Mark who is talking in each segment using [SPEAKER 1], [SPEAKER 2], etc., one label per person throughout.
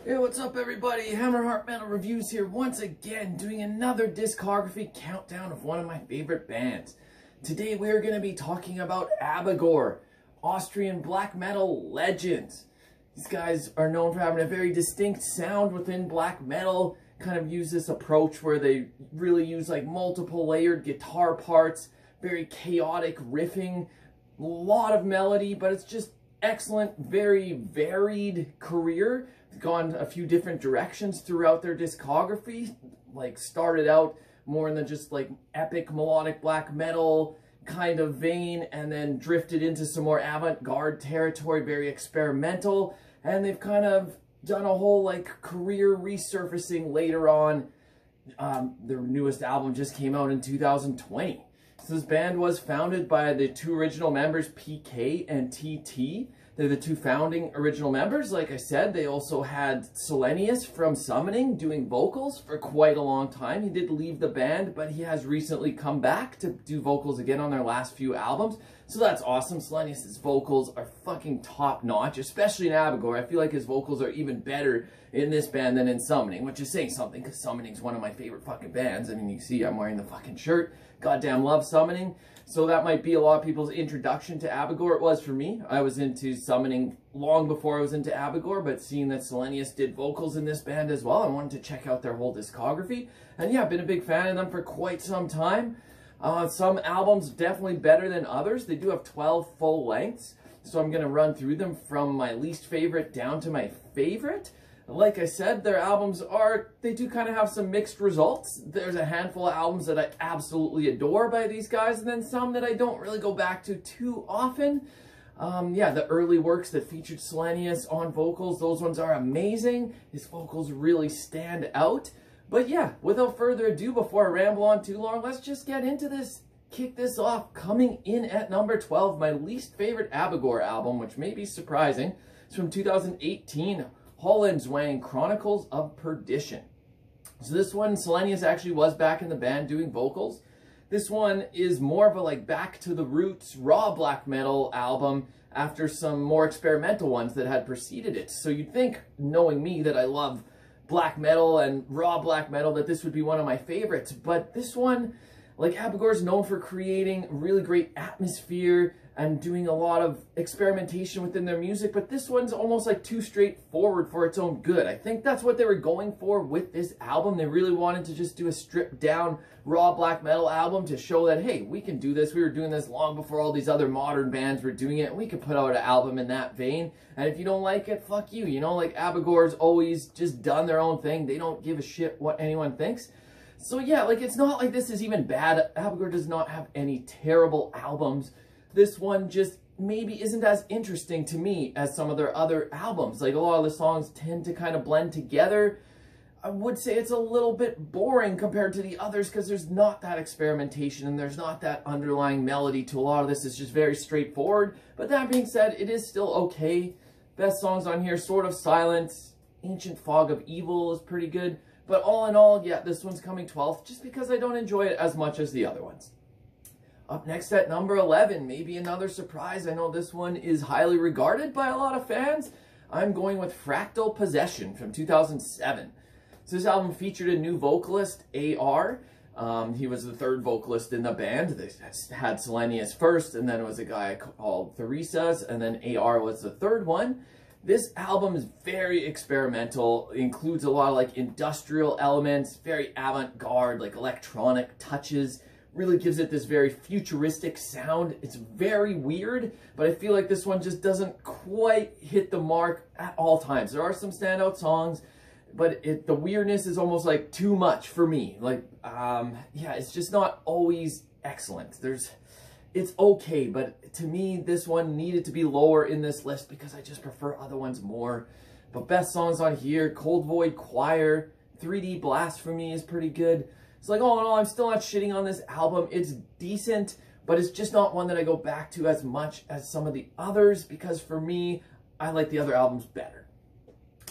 [SPEAKER 1] Hey, what's up everybody? Hammerheart Metal Reviews here once again, doing another discography countdown of one of my favorite bands. Today we are going to be talking about Abigor, Austrian black metal legends. These guys are known for having a very distinct sound within black metal, kind of use this approach where they really use like multiple layered guitar parts, very chaotic riffing, a lot of melody, but it's just excellent, very varied career. Gone a few different directions throughout their discography, like started out more than just like epic melodic black metal kind of vein, and then drifted into some more avant-garde territory, very experimental, and they've kind of done a whole like career resurfacing later on. Their newest album just came out in 2020. So this band was founded by the two original members, PK and TT. They're the two founding original members. Like I said, they also had Satanized from Summoning doing vocals for quite a long time. He did leave the band, but he has recently come back to do vocals again on their last few albums. So that's awesome. Satanized's vocals are fucking top notch, especially in Abigor. I feel like his vocals are even better in this band than in Summoning, which is saying something because Summoning's one of my favorite fucking bands. I mean, you see I'm wearing the fucking shirt. Goddamn love Summoning. So that might be a lot of people's introduction to Abigor. It was for me. I was into Summoning long before I was into Abigor, but seeing that Satanized did vocals in this band as well, I wanted to check out their whole discography. And yeah, I've been a big fan of them for quite some time. Some albums definitely better than others. They do have 12 full lengths, so I'm going to run through them from my least favorite down to my favorite. Like I said, their albums they do kind of have some mixed results. There's a handful of albums that I absolutely adore by these guys, and then some that I don't really go back to too often. Yeah, the early works that featured Satanized on vocals, those ones are amazing. His vocals really stand out. But yeah, without further ado, before I ramble on too long, let's just get into this. Kick this off. Coming in at number 12, my least favorite Abigor album, which may be surprising. It's from 2018. Hollenzwang Chronicles of Perdition. So this one, Satanized actually was back in the band doing vocals. This one is more of a like back to the roots, raw black metal album after some more experimental ones that had preceded it. So you'd think, knowing me, that I love black metal and raw black metal, that this would be one of my favorites. But this one, like Abigor, is known for creating really great atmosphere and doing a lot of experimentation within their music, but this one's almost like too straightforward for its own good. I think that's what they were going for with this album. They really wanted to just do a stripped down raw black metal album to show that, hey, we can do this. We were doing this long before all these other modern bands were doing it, and we could put out an album in that vein. And if you don't like it, fuck you. You know, like Abigor's always just done their own thing. They don't give a shit what anyone thinks. So yeah, like it's not like this is even bad. Abigor does not have any terrible albums. This one just maybe isn't as interesting to me as some of their other albums. Like a lot of the songs tend to kind of blend together. I would say it's a little bit boring compared to the others because there's not that experimentation and there's not that underlying melody to a lot of this. It's just very straightforward. But that being said, it is still okay. Best songs on here, Sword of Silence, Ancient Fog of Evil is pretty good. But all in all, yeah, this one's coming 12th just because I don't enjoy it as much as the other ones. Up next at number 11, maybe another surprise. I know this one is highly regarded by a lot of fans. I'm going with Fractal Possession from 2007. So this album featured a new vocalist, AR. He was the third vocalist in the band. They had Satanized first, and then it was a guy called Theresas, and then AR was the third one. This album is very experimental. It includes a lot of like industrial elements, very avant-garde, like electronic touches. Really gives it this very futuristic sound. It's very weird, but I feel like this one just doesn't quite hit the mark at all times. There are some standout songs, but the weirdness is almost like too much for me. Like, yeah, it's just not always excellent. It's okay, but to me, this one needed to be lower in this list because I just prefer other ones more. But best songs on here, Cold Void Choir, 3D Blasphemy is pretty good. It's like, all in all, I'm still not shitting on this album. It's decent, but it's just not one that I go back to as much as some of the others because for me, I like the other albums better.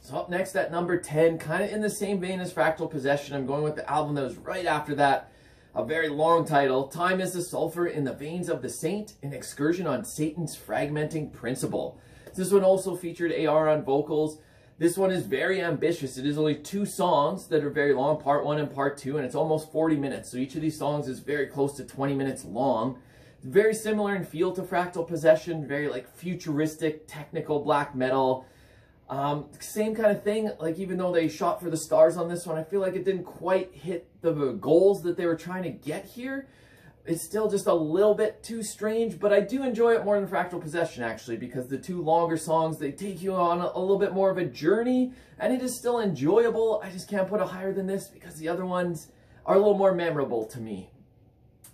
[SPEAKER 1] So up next at number 10, kind of in the same vein as Fractal Possession, I'm going with the album that was right after that. A very long title, Time is the Sulfur in the Veins of the Saint, an excursion on Satan's fragmenting principle. This one also featured AR on vocals. This one is very ambitious. It is only 2 songs that are very long, part 1 and part 2, and it's almost 40 minutes. So each of these songs is very close to 20 minutes long. Very similar in feel to Fractal Possession, very like futuristic, technical black metal. Same kind of thing, like even though they shot for the stars on this one, I feel like it didn't quite hit the goals that they were trying to get here. It's still just a little bit too strange, but I do enjoy it more than Fractal Possession actually, because the 2 longer songs, they take you on a little bit more of a journey, and it is still enjoyable. I just can't put it higher than this because the other ones are a little more memorable to me.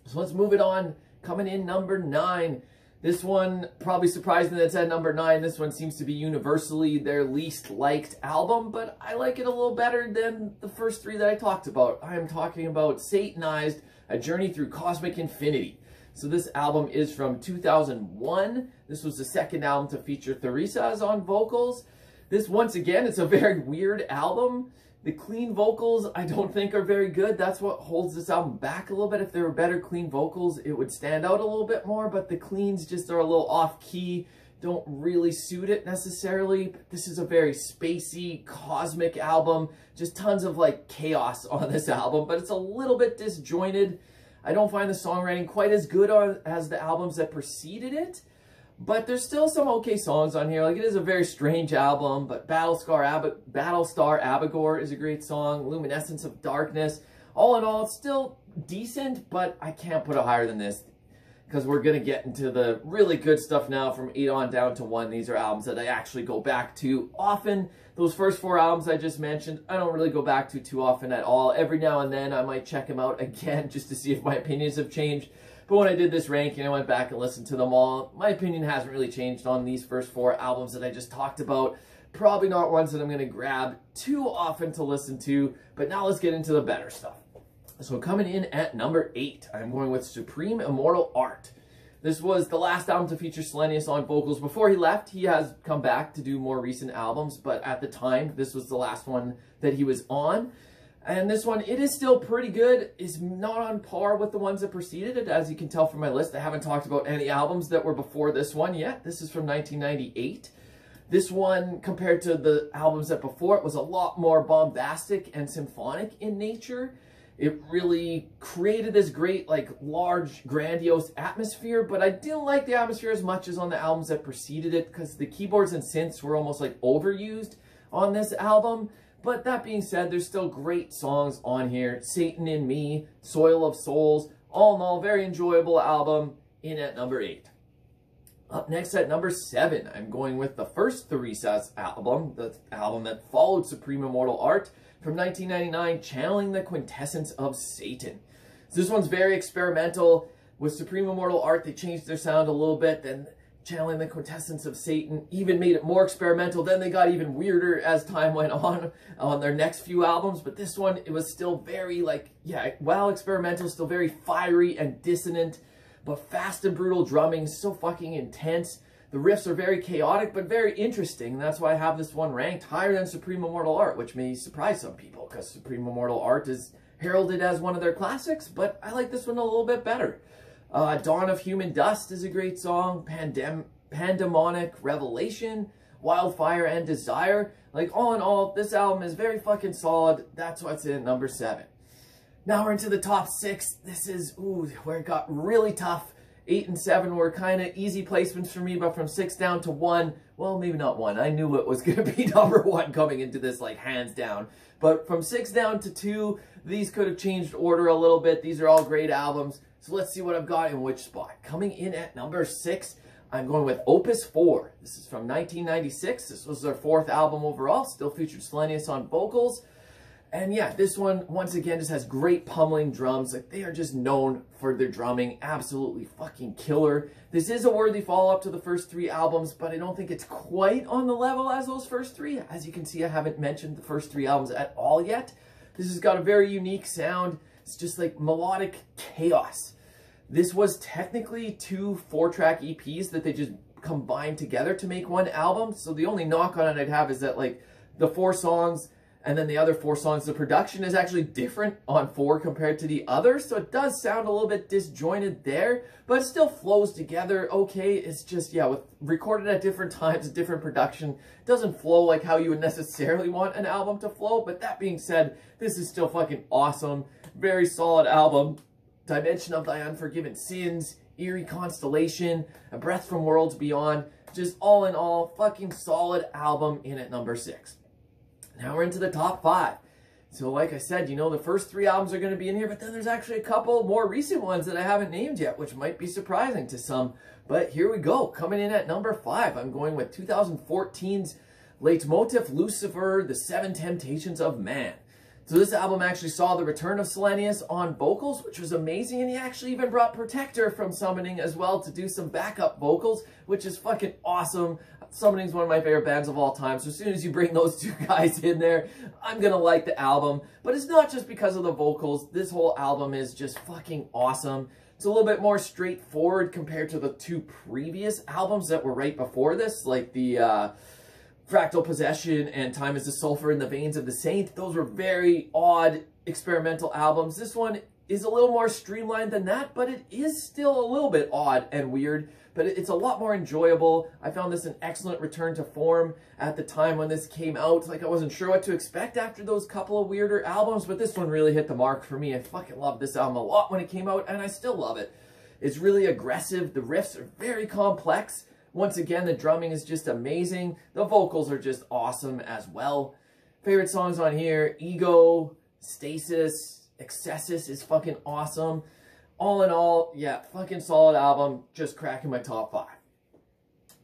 [SPEAKER 1] So let's move it on. Coming in number 9. This one, probably surprising that it's at number 9. This one seems to be universally their least liked album, but I like it a little better than the first 3 that I talked about. I am talking about Satanized, A Journey Through Cosmic Infinity. So this album is from 2001. This was the second album to feature Theresa's on vocals. This, once again, it's a very weird album. The clean vocals, I don't think are very good. That's what holds this album back a little bit. If there were better clean vocals, it would stand out a little bit more, but the cleans just are a little off-key, don't really suit it necessarily. But this is a very spacey, cosmic album. Just tons of like chaos on this album, but it's a little bit disjointed. I don't find the songwriting quite as good as the albums that preceded it. But there's still some okay songs on here. Like, it is a very strange album, but Battlestar Abigor is a great song. Luminescence of Darkness. All in all, it's still decent, but I can't put it higher than this because we're going to get into the really good stuff now from 8 on down to 1. These are albums that I actually go back to often. Those first 4 albums I just mentioned, I don't really go back to too often at all. Every now and then I might check them out again just to see if my opinions have changed. But when I did this ranking, I went back and listened to them all. My opinion hasn't really changed on these first 4 albums that I just talked about. Probably not ones that I'm going to grab too often to listen to. But now let's get into the better stuff. So coming in at number 8, I'm going with Supreme Immortal Art. This was the last album to feature Satanized on vocals. Before he left, he has come back to do more recent albums. But at the time, this was the last one that he was on. And this one, it is still pretty good. It's not on par with the ones that preceded it. As you can tell from my list, I haven't talked about any albums that were before this one yet. This is from 1998. This one, compared to the albums that before it, was a lot more bombastic and symphonic in nature. It really created this great, like, large, grandiose atmosphere, but I didn't like the atmosphere as much as on the albums that preceded it because the keyboards and synths were almost, like, overused on this album. But that being said, there's still great songs on here. Satan in Me, Soil of Souls. All in all, very enjoyable album in at number 8. Up next at number 7, I'm going with the first Theresa's album, the album that followed Supreme Immortal Art from 1999, Channeling the Quintessence of Satan. So this one's very experimental. With Supreme Immortal Art, they changed their sound a little bit, then Channeling the Quintessence of Satan even made it more experimental. Then they got even weirder as time went on their next few albums. But this one, it was still very, like, yeah, while experimental, still very fiery and dissonant, but fast and brutal drumming, so fucking intense. The riffs are very chaotic, but very interesting. And that's why I have this one ranked higher than Supreme Immortal Art, which may surprise some people, because Supreme Immortal Art is heralded as one of their classics, but I like this one a little bit better. Dawn of Human Dust is a great song. Pandemonic Revelation, Wildfire and Desire. Like, all in all, this album is very fucking solid. That's what's in number 7. Now we're into the top 6. This is, where it got really tough. 8 and 7 were kind of easy placements for me, but from 6 down to 1, well, maybe not 1. I knew it was going to be number 1 coming into this, like, hands down. But from 6 down to 2, these could have changed order a little bit. These are all great albums. So let's see what I've got in which spot. Coming in at number 6, I'm going with Opus 4. This is from 1996. This was their 4th album overall. Still featured Satanized on vocals. And yeah, this one, once again, just has great pummeling drums. Like, they are just known for their drumming. Absolutely fucking killer. This is a worthy follow-up to the first 3 albums, but I don't think it's quite on the level as those first 3. As you can see, I haven't mentioned the first 3 albums at all yet. This has got a very unique sound. It's just like melodic chaos. This was technically 2 4-track EPs that they just combined together to make one album. So the only knock on it I'd have is that, like, the 4 songs, And then the other 4 songs, the production is actually different on 4 compared to the others. So it does sound a little bit disjointed there, but it still flows together okay. It's just, yeah, with recorded at different times, different production, it doesn't flow like how you would necessarily want an album to flow. But that being said, this is still fucking awesome. Very solid album. Dimension of Thy Unforgiven Sins, Eerie Constellation, A Breath from Worlds Beyond. Just all in all, fucking solid album in at number 6. Now we're into the top 5. So like I said, you know, the first 3 albums are going to be in here, but then there's actually a couple more recent ones that I haven't named yet, which might be surprising to some. But here we go. Coming in at number 5, I'm going with 2014's Leitmotiv Lucifer, The 7 Temptations of Man. So this album actually saw the return of Satanized on vocals, which was amazing, and he actually even brought Protector from Summoning as well to do some backup vocals, which is fucking awesome. Summoning is one of my favorite bands of all time, so as soon as you bring those 2 guys in there, I'm gonna like the album. But it's not just because of the vocals. This whole album is just fucking awesome. It's a little bit more straightforward compared to the 2 previous albums that were right before this, like the Fractal Possession and Time is the Sulfur in the Veins of the Saint. Those were very odd experimental albums. This one is a little more streamlined than that, but it is still a little bit odd and weird, but it's a lot more enjoyable. I found this an excellent return to form at the time when this came out. Like, I wasn't sure what to expect after those couple of weirder albums, but this one really hit the mark for me. I fucking loved this album a lot when it came out, and I still love it. It's really aggressive. The riffs are very complex. Once again, the drumming is just amazing. The vocals are just awesome as well. Favorite songs on here, Ego, Stasis, Excessus is fucking awesome. All in all, yeah, fucking solid album. Just cracking my top 5.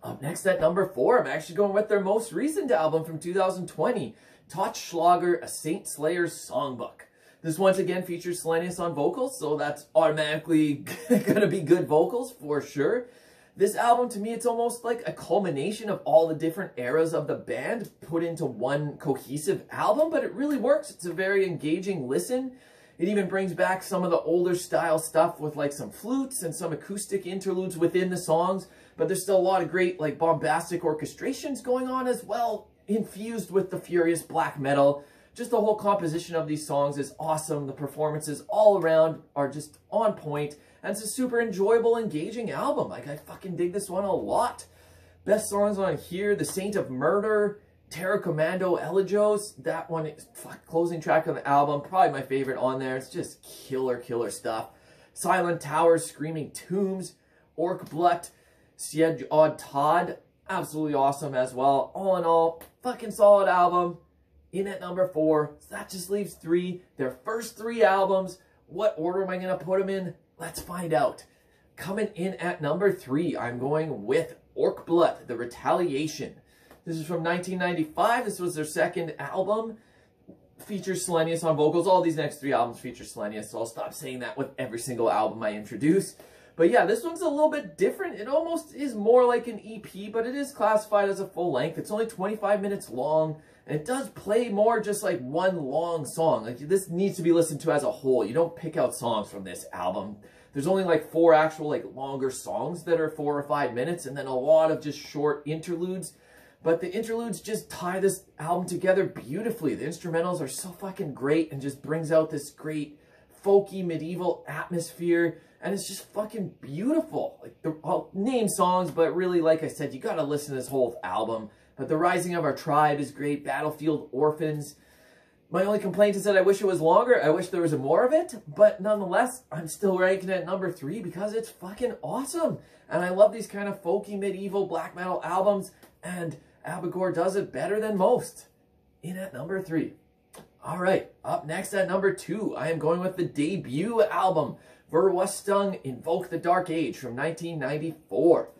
[SPEAKER 1] Up next at number 4, I'm actually going with their most recent album from 2020, Totschlager, A Saint Slayer's Songbook. This once again features Satanized on vocals, so that's automatically gonna be good vocals for sure. This album, to me, it's almost like a culmination of all the different eras of the band put into one cohesive album, but it really works. It's a very engaging listen. It even brings back some of the older style stuff with like some flutes and some acoustic interludes within the songs, but there's still a lot of great like bombastic orchestrations going on as well, infused with the furious black metal. Just the whole composition of these songs is awesome. The performances all around are just on point. And it's a super enjoyable, engaging album. Like, I fucking dig this one a lot. Best songs on here, The Saint of Murder, Terra Commando Elegios. That one is closing track of the album. Probably my favorite on there. It's just killer, killer stuff. Silent Towers, Screaming Tombs, Orc Blood, Siege Odd Todd. Absolutely awesome as well. All in all, fucking solid album. In at number 4. So that just leaves 3. Their first 3 albums. What order am I going to put them in? Let's find out. Coming in at number 3, I'm going with Orc Blood, The Retaliation. This is from 1995. This was their second album. Features Satanized on vocals. All these next 3 albums feature Satanized, so I'll stop saying that with every single album I introduce. But yeah, this one's a little bit different. It almost is more like an EP, but it is classified as a full length. It's only 25 minutes long. And it does play more just like one long song. Like, this needs to be listened to as a whole. You don't pick out songs from this album. There's only like 4 actual like longer songs that are 4 or 5 minutes, and then a lot of just short interludes. But the interludes just tie this album together beautifully. The instrumentals are so fucking great and just brings out this great folky medieval atmosphere. And it's just fucking beautiful. Like, I'll name songs, but really, like I said, you gotta listen to this whole album. But The Rising of Our Tribe is great. Battlefield, Orphans. My only complaint is that I wish it was longer. I wish there was more of it. But nonetheless, I'm still ranking it at number 3 because it's fucking awesome. And I love these kind of folky, medieval, black metal albums. And Abigor does it better than most. In at number 3. All right, up next at number 2, I am going with the debut album, Verwüstung, Invoke the Dark Age from 1994.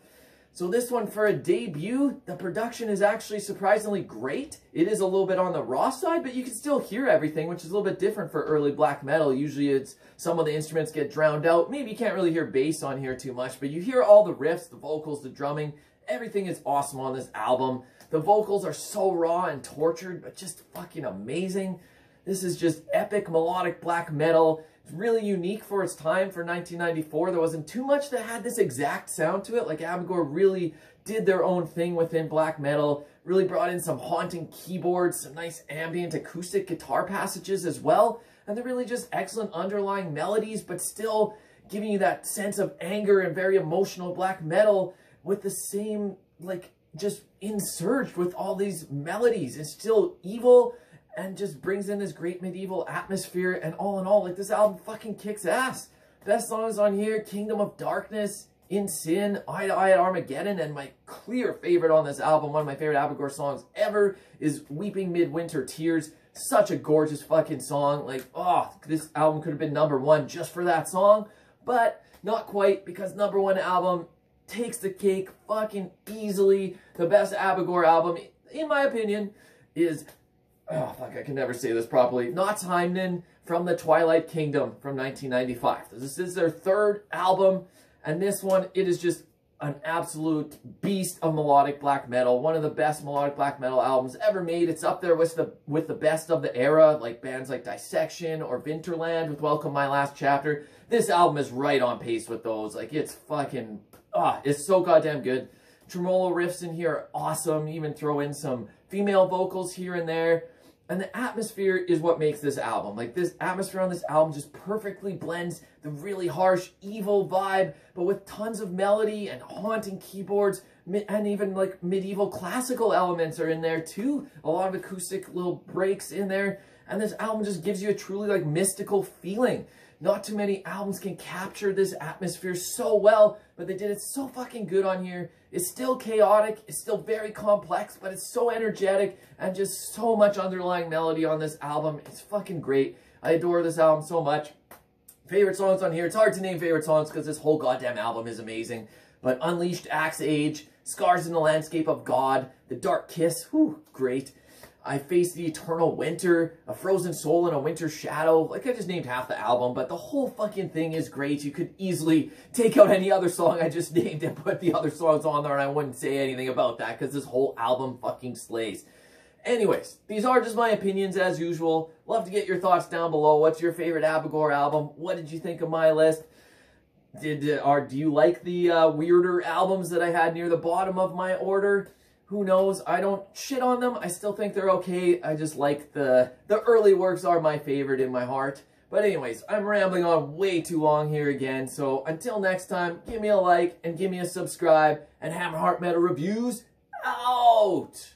[SPEAKER 1] So this one, for a debut, the production is actually surprisingly great. It is a little bit on the raw side, but you can still hear everything, which is a little bit different for early black metal. Usually it's some of the instruments get drowned out. Maybe you can't really hear bass on here too much, but you hear all the riffs, the vocals, the drumming. Everything is awesome on this album. The vocals are so raw and tortured, but just fucking amazing. This is just epic melodic black metal. It's really unique for its time for 1994. There wasn't too much that had this exact sound to it. Like, Abigor really did their own thing within black metal, really brought in some haunting keyboards, some nice ambient acoustic guitar passages as well, and they're really just excellent underlying melodies, but still giving you that sense of anger and very emotional black metal with the same, like, just insurged with all these melodies. It's still evil and just brings in this great medieval atmosphere, and all in all, like, this album fucking kicks ass. Best songs on here: Kingdom of Darkness, In Sin, Eye to Eye at Armageddon, and my clear favorite on this album, one of my favorite Abigor songs ever, is Weeping Midwinter Tears. Such a gorgeous fucking song. Like, oh, this album could have been #1 just for that song, but not quite, because #1 album takes the cake fucking easily. The best Abigor album, in my opinion, is, oh fuck, I can never say this properly, Notsheimnen from the Twilight Kingdom from 1995. This is their third album, and this one, it is just an absolute beast of melodic black metal. One of the best melodic black metal albums ever made. It's up there with the best of the era, like bands like Dissection or Winterland with Welcome My Last Chapter. This album is right on pace with those. Like, it's fucking, it's so goddamn good. Tremolo riffs in here are awesome. Even throw in some female vocals here and there. And the atmosphere is what makes this album. Like, this atmosphere on this album just perfectly blends the really harsh, evil vibe, but with tons of melody and haunting keyboards, and even like medieval classical elements are in there too. A lot of acoustic little breaks in there. And this album just gives you a truly like mystical feeling. Not too many albums can capture this atmosphere so well, but they did it so fucking good on here. It's still chaotic, it's still very complex, but it's so energetic, and just so much underlying melody on this album. It's fucking great. I adore this album so much. Favorite songs on here. It's hard to name favorite songs because this whole goddamn album is amazing. But Unleashed Axe Age, Scars in the Landscape of God, The Dark Kiss, whew, great. I Face the Eternal Winter, A Frozen Soul in a Winter Shadow. Like, I just named half the album, but the whole fucking thing is great. You could easily take out any other song I just named and put the other songs on there, and I wouldn't say anything about that, because this whole album fucking slays. Anyways, these are just my opinions as usual. Love to get your thoughts down below. What's your favorite Abigor album? What did you think of my list? Do you like the weirder albums that I had near the bottom of my order? Who knows? I don't shit on them. I still think they're okay. I just like the early works are my favorite in my heart. But anyways, I'm rambling on way too long here again. So until next time, give me a like and give me a subscribe. And Hammerheart Metal Reviews out!